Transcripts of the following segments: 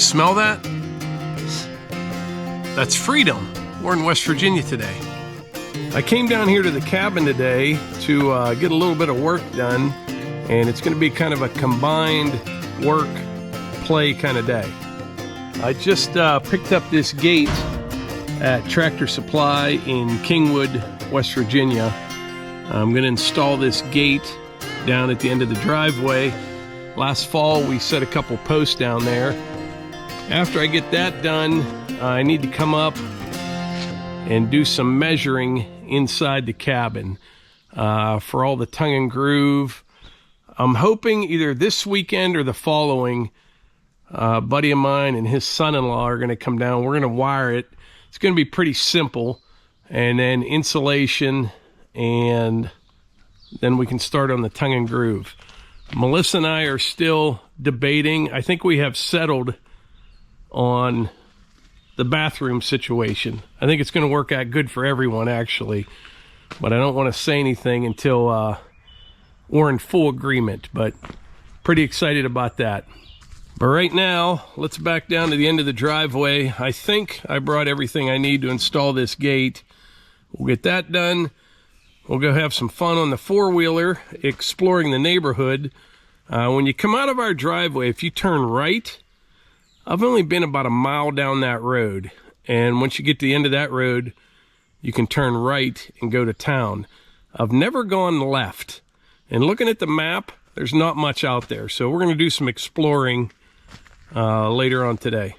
smell that? That's freedom. We're in West Virginia today. I came down here to the cabin today to get a little bit of work done, and it's going to be kind of a combined work play kind of day. I just picked up this gate at Tractor Supply in Kingwood, West Virginia. I'm going to install this gate down at the end of the driveway. Last fall we set a couple posts down there. After I get that done, I need to come up and do some measuring inside the cabin for all the tongue and groove. I'm hoping either this weekend or the following, a buddy of mine and his son-in-law are going to come down. We're going to wire it. It's going to be pretty simple, and then insulation, and then we can start on the tongue and groove. Melissa and I are still debating. I think we have settled on the bathroom situation. I think it's going to work out good for everyone, actually, but I don't want to say anything until we're in full agreement, but pretty excited about that. But right now, let's back down to the end of the driveway. I think I brought everything I need to install this gate. We'll get that done. We'll go have some fun on the four-wheeler, exploring the neighborhood. When you come out of our driveway, if you turn right, I've only been about a mile down that road. And once you get to the end of that road, you can turn right and go to town. I've never gone left. And looking at the map, there's not much out there. So we're going to do some exploring later on today.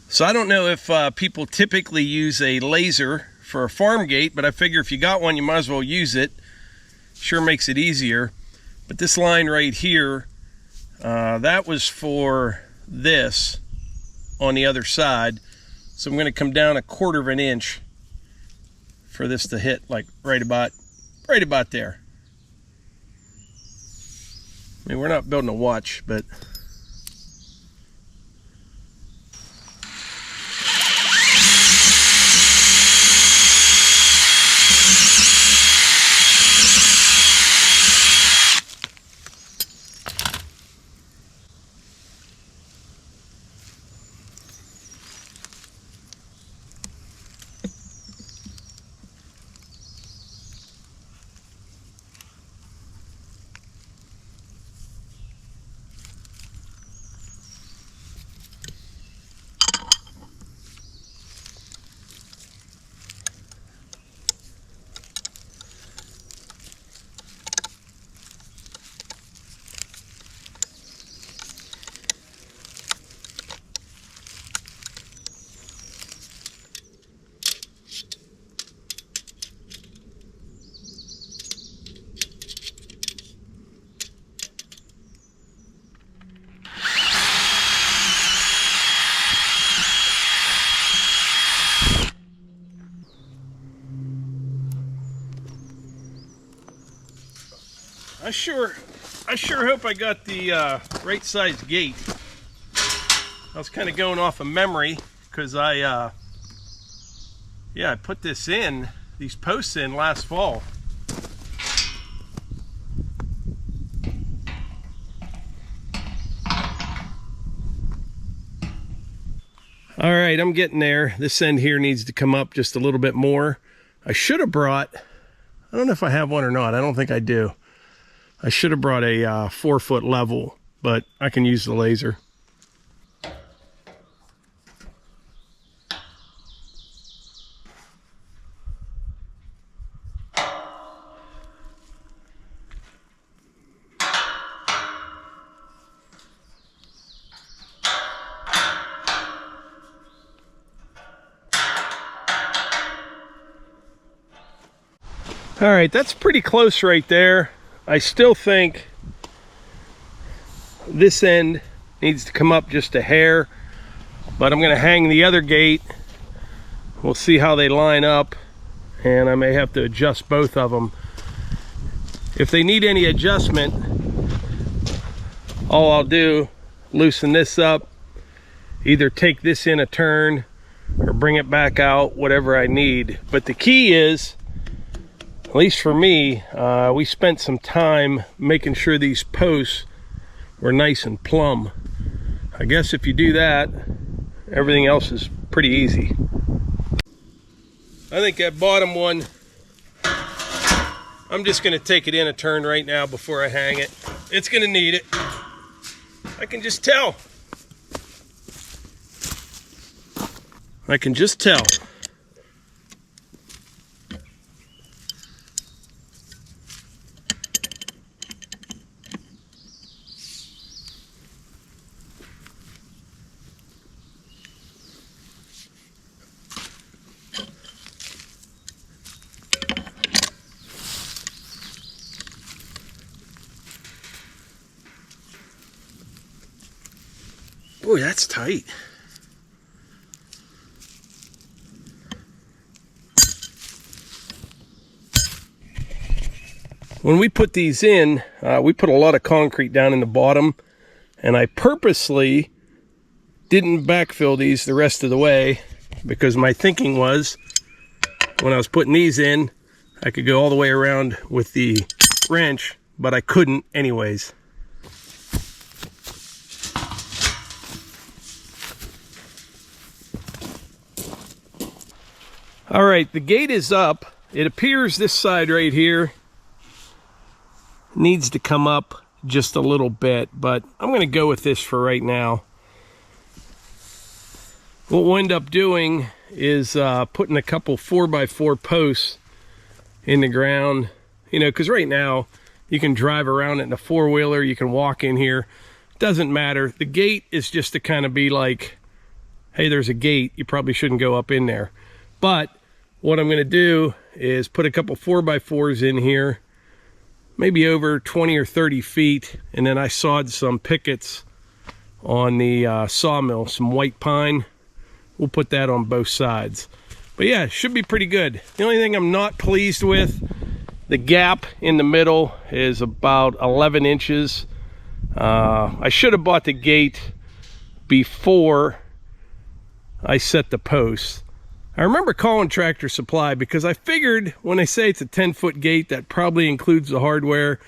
So I don't know if people typically use a laser for a farm gate, but I figure if you got one, you might as well use it. Sure makes it easier. But this line right here, that was for this on the other side. So I'm going to come down 1/4 of an inch for this to hit like right about there. I mean, we're not building a watch, but I sure hope I got the right size gate. I was kind of going off of memory because I put these posts in last fall. All right, I'm getting there. This end here needs to come up just a little bit more. I should have brought, I don't know if I have one or not. I don't think I do. I should have brought a 4-foot level, but I can use the laser. All right, that's pretty close right there. I still think this end needs to come up just a hair, but I'm gonna hang the other gate. We'll see how they line up, and I may have to adjust both of them. If they need any adjustment, all I'll do, loosen this up, either take this in a turn or bring it back out, whatever I need. But the key is, at least for me, we spent some time making sure these posts were nice and plumb. I guess if you do that, everything else is pretty easy. I think that bottom one, I'm just gonna take it in a turn right now before I hang it. It's gonna need it. I can just tell. I can just tell. Boy, that's tight. When we put these in, we put a lot of concrete down in the bottom, and I purposely didn't backfill these the rest of the way because my thinking was when I was putting these in, I could go all the way around with the wrench, but I couldn't anyways. All right, the gate is up. It appears this side right here needs to come up just a little bit, but I'm going to go with this for right now. What we'll end up doing is putting a couple 4x4 posts in the ground, you know, because right now you can drive around it in a four-wheeler, you can walk in here, doesn't matter. The gate is just to kind of be like, hey, there's a gate, you probably shouldn't go up in there. But what I'm going to do is put a couple 4x4s in here, maybe over 20 or 30 feet, and then I sawed some pickets on the sawmill, some white pine. We'll put that on both sides. But yeah, it should be pretty good. The only thing I'm not pleased with, the gap in the middle is about 11 inches. I should have bought the gate before I set the posts. I remember calling Tractor Supply because I figured when they say it's a 10-foot gate, that probably includes the hardware.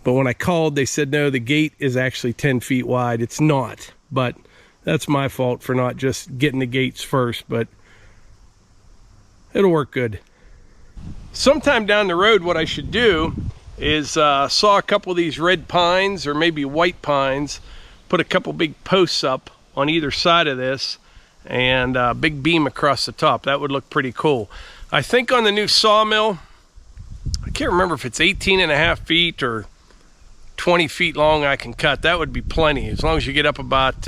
But when I called, they said, no, the gate is actually 10 feet wide. It's not, but that's my fault for not just getting the gates first, but it'll work good. Sometime down the road, what I should do is saw a couple of these red pines or maybe white pines, put a couple big posts up on either side of this, and a big beam across the top. That would look pretty cool. I think on the new sawmill, I can't remember if it's 18.5 feet or 20 feet long I can cut. That would be plenty. As long as you get up about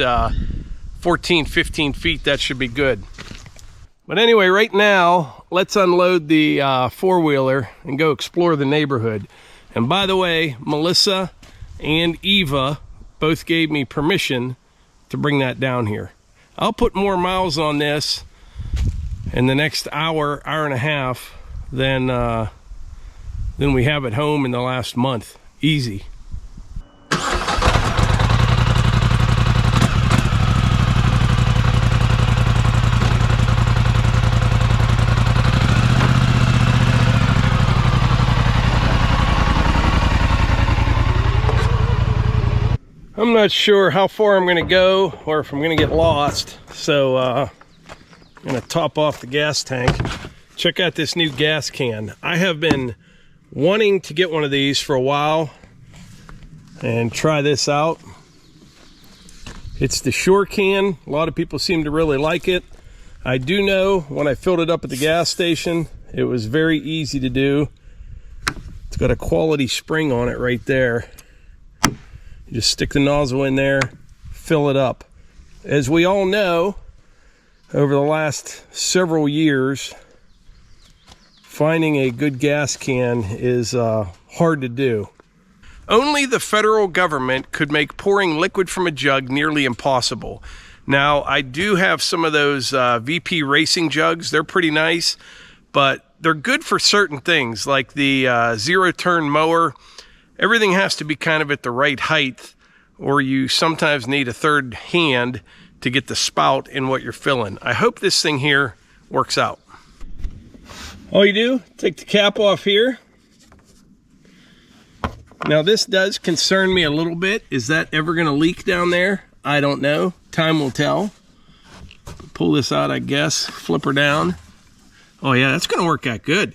14, 15 feet, that should be good. But anyway, right now, let's unload the four-wheeler and go explore the neighborhood. And by the way, Melissa and Eva both gave me permission to bring that down here. I'll put more miles on this in the next hour, hour and a half than we have at home in the last month. Easy. I'm not sure how far I'm going to go or if I'm going to get lost, so I'm going to top off the gas tank. Check out this new gas can. I have been wanting to get one of these for a while and try this out. It's the Shore can. A lot of people seem to really like it. I do know when I filled it up at the gas station, it was very easy to do. It's got a quality spring on it right there. You just stick the nozzle in there, fill it up. As we all know, over the last several years, finding a good gas can is hard to do. Only the federal government could make pouring liquid from a jug nearly impossible. Now, I do have some of those VP racing jugs. They're pretty nice, but they're good for certain things, like the zero-turn mower. Everything has to be kind of at the right height, or you sometimes need a third hand to get the spout in what you're filling. I hope this thing here works out. All you do, take the cap off here. Now this does concern me a little bit. Is that ever going to leak down there? I don't know. Time will tell. Pull this out, I guess. Flip her down. Oh yeah, that's going to work out good.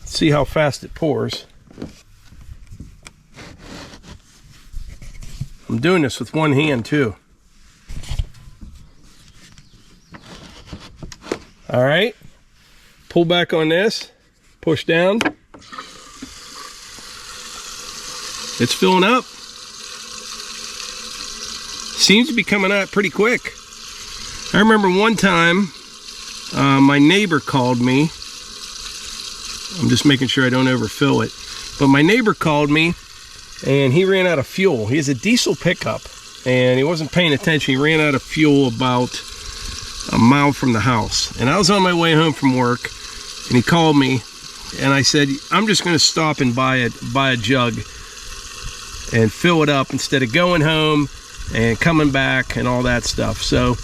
See how fast it pours. I'm doing this with one hand too. All right, pull back on this, push down. It's filling up. Seems to be coming out pretty quick. I remember one time my neighbor called me. I'm just making sure I don't overfill it. But my neighbor called me and he ran out of fuel. He has a diesel pickup and he wasn't paying attention. He ran out of fuel about a mile from the house. And I was on my way home from work and he called me and I said, I'm just going to stop and buy a jug and fill it up instead of going home and coming back and all that stuff. So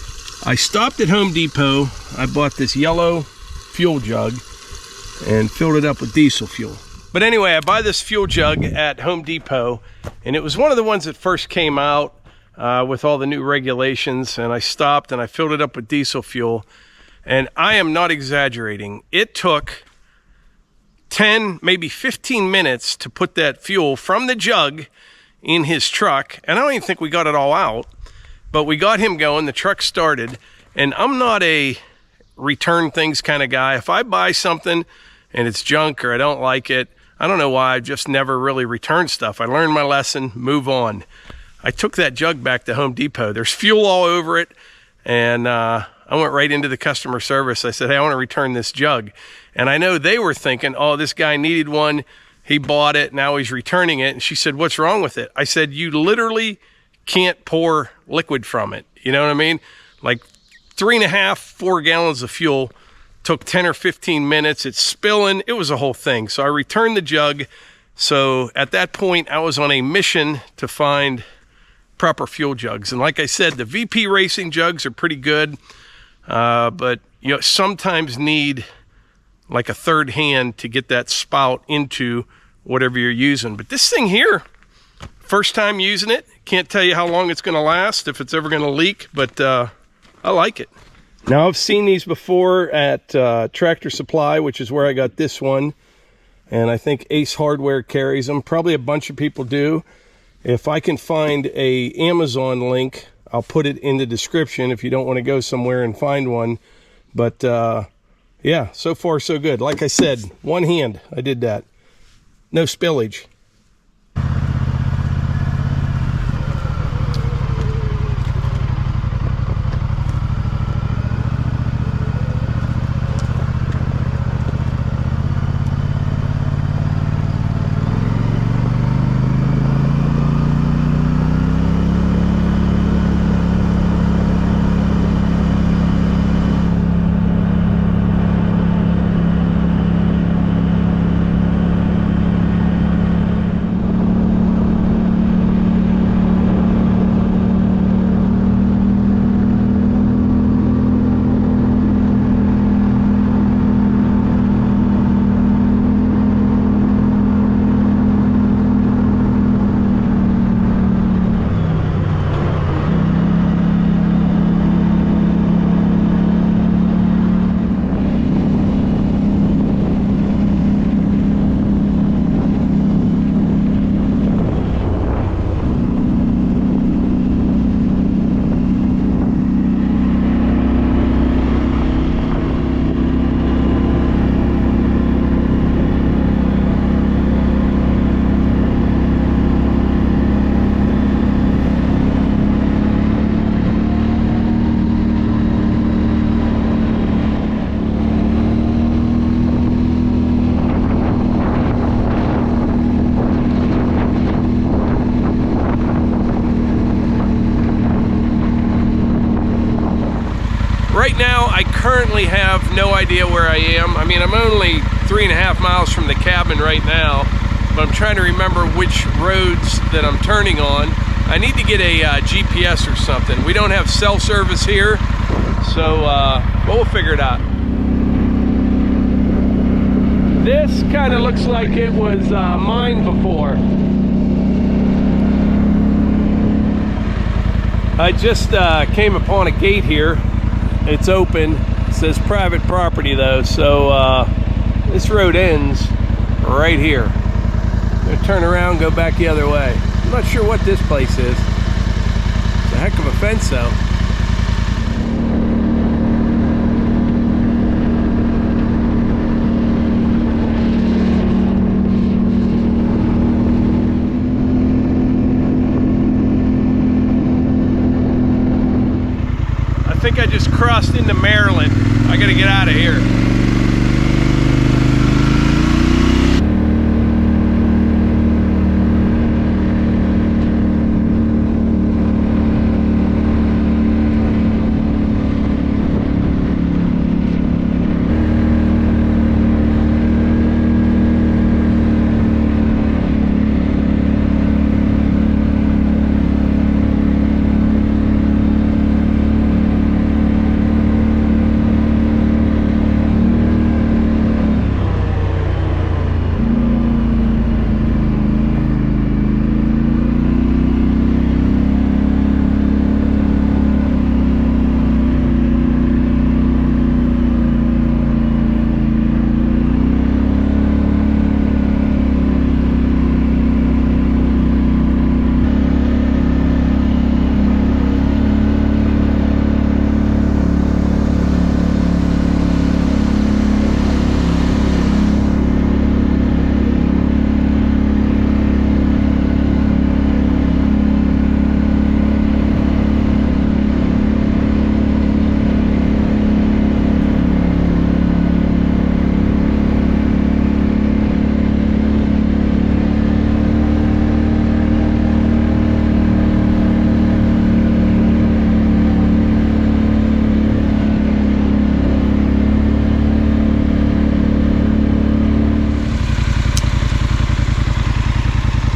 I stopped at Home Depot. I bought this yellow fuel jug and filled it up with diesel fuel. But anyway, I buy this fuel jug at Home Depot, and it was one of the ones that first came out with all the new regulations, and I stopped and I filled it up with diesel fuel, and I am not exaggerating. It took 10, maybe 15 minutes to put that fuel from the jug in his truck, and I don't even think we got it all out, but we got him going, the truck started, and I'm not a return things kind of guy. If I buy something and it's junk or I don't like it, I don't know why, I've just never really returned stuff. I learned my lesson, move on. I took that jug back to Home Depot. There's fuel all over it, and I went right into the customer service. I said, hey, I want to return this jug. And I know they were thinking, oh, this guy needed one. He bought it, now he's returning it. And she said, what's wrong with it? I said, you literally can't pour liquid from it. You know what I mean? Like 3.5, 4 gallons of fuel took 10 or 15 minutes. It's spilling. It was a whole thing. So I returned the jug. So at that point, I was on a mission to find proper fuel jugs. And like I said, the VP racing jugs are pretty good, but you know, sometimes need like a third hand to get that spout into whatever you're using. But this thing here, first time using it, can't tell you how long it's going to last, if it's ever going to leak, but I like it. Now, I've seen these before at Tractor Supply, which is where I got this one, and I think Ace Hardware carries them. Probably a bunch of people do. If I can find a Amazon link, I'll put it in the description if you don't want to go somewhere and find one. But yeah, so far so good. Like I said, one hand, I did that. No spillage. Right now, I currently have no idea where I am. I mean, I'm only 3.5 miles from the cabin right now, but I'm trying to remember which roads that I'm turning on. I need to get a GPS or something. We don't have cell service here, so but we'll figure it out. This kind of looks like it was mined before. I just came upon a gate here. It's open. It says private property though, so this road ends right here. I'm gonna turn around, go back the other way. I'm not sure what this place is. It's a heck of a fence though. I think I just crossed into Maryland. I gotta get out of here.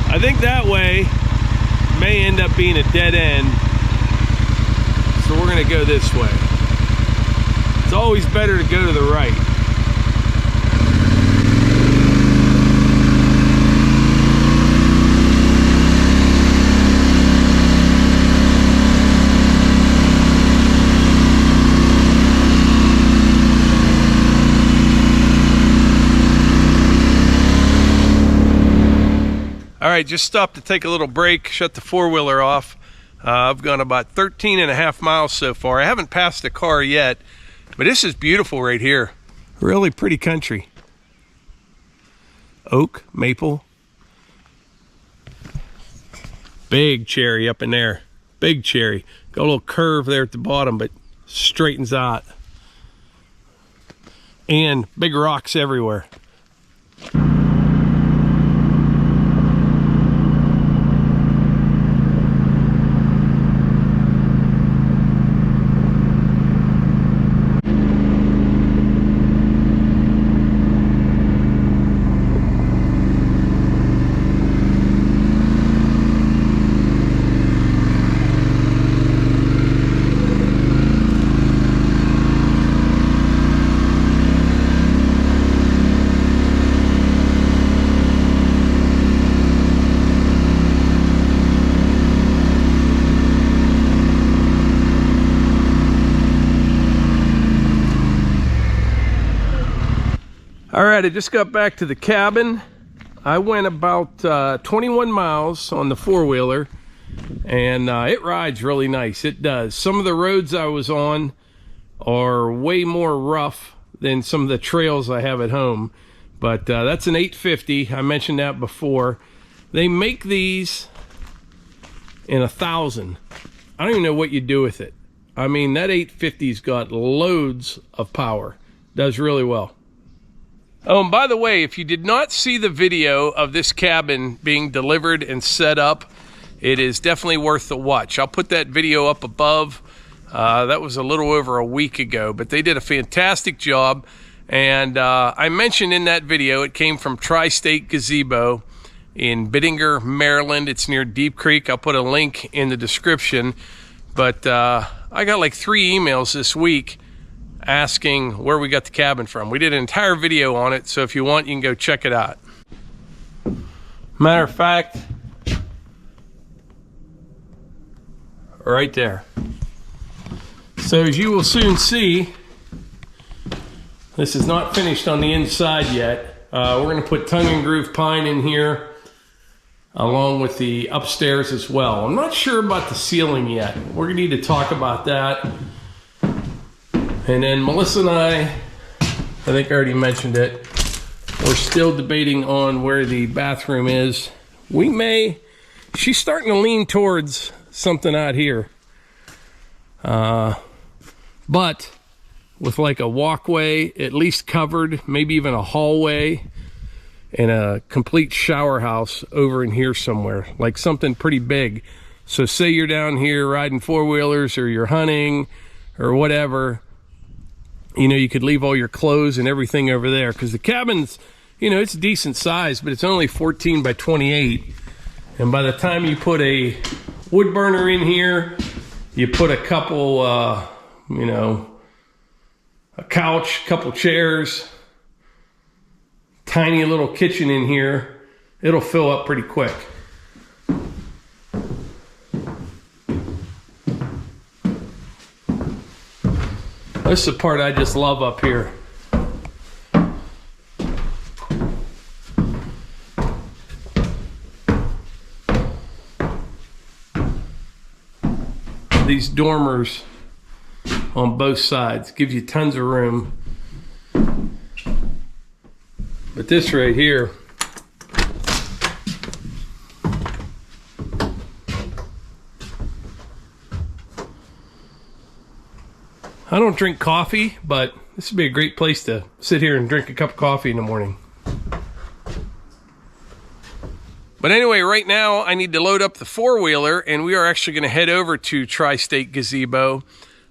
I think that way may end up being a dead end, so we're gonna go this way. It's always better to go to the right. All right, just stopped to take a little break, shut the four-wheeler off. I've gone about 13.5 miles so far. I haven't passed a car yet, but this is beautiful right here. Really pretty country. Oak, maple. Big cherry up in there. Big cherry. Got a little curve there at the bottom, but straightens out. And big rocks everywhere. All right, I just got back to the cabin. I went about 21 miles on the four-wheeler, and it rides really nice. It does. Some of the roads I was on are way more rough than some of the trails I have at home, but that's an 850. I mentioned that before. They make these in 1,000. I don't even know what you do with it. I mean, that 850's got loads of power. Does really well. Oh, and by the way, if you did not see the video of this cabin being delivered and set up, it is definitely worth the watch. I'll put that video up above. That was a little over a week ago, but they did a fantastic job. And I mentioned in that video, it came from Tri-State Gazebo in Biddingher, Maryland. It's near Deep Creek. I'll put a link in the description. But I got like 3 emails this week asking where we got the cabin from. We did an entire video on it, so if you want, you can go check it out. Matter of fact, right there. So as you will soon see, this is not finished on the inside yet. We're going to put tongue and groove pine in here along with the upstairs as well. I'm not sure about the ceiling yet. We're going to need to talk about that. And then Melissa and I think I already mentioned it, we're still debating on where the bathroom is. She's starting to lean towards something out here. But with like a walkway, at least covered, maybe even a hallway, and a complete shower house over in here somewhere, like something pretty big. So say you're down here riding 4-wheelers or you're hunting or whatever, you know, you could leave all your clothes and everything over there, because the cabin's, you know, it's decent size, but it's only 14 by 28. And by the time you put a wood burner in here, you put a couple, you know, a couch, couple chairs, tiny little kitchen in here, it'll fill up pretty quick. This is the part I just love up here. These dormers on both sides give you tons of room. But this right here, I don't drink coffee, but this would be a great place to sit here and drink a cup of coffee in the morning. But anyway, right now I need to load up the 4-wheeler, and we are actually going to head over to Tri-State Gazebo.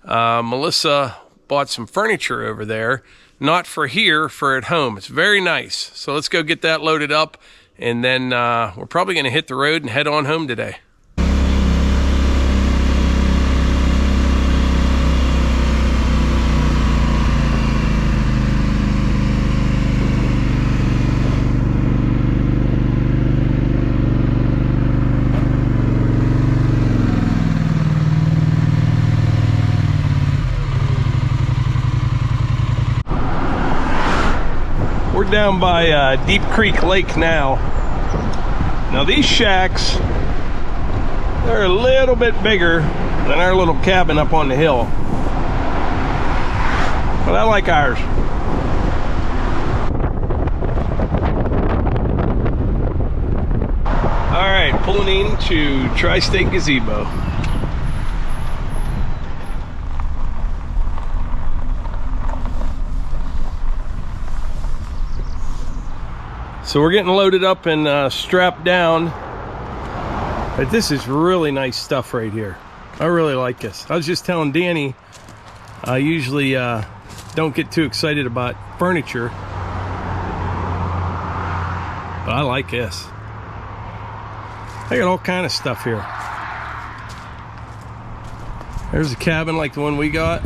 Melissa bought some furniture over there, not for here, for at home. It's very nice. So let's go get that loaded up, and then we're probably going to hit the road and head on home today. Down by Deep Creek Lake now. Now these shacks, they're a little bit bigger than our little cabin up on the hill, but I like ours. All right, pulling into Tri-State Gazebo. So we're getting loaded up and strapped down. But this is really nice stuff right here. I really like this. I was just telling Danny, I usually don't get too excited about furniture, but I like this. I got all kind of stuff here. There's a cabin like the one we got.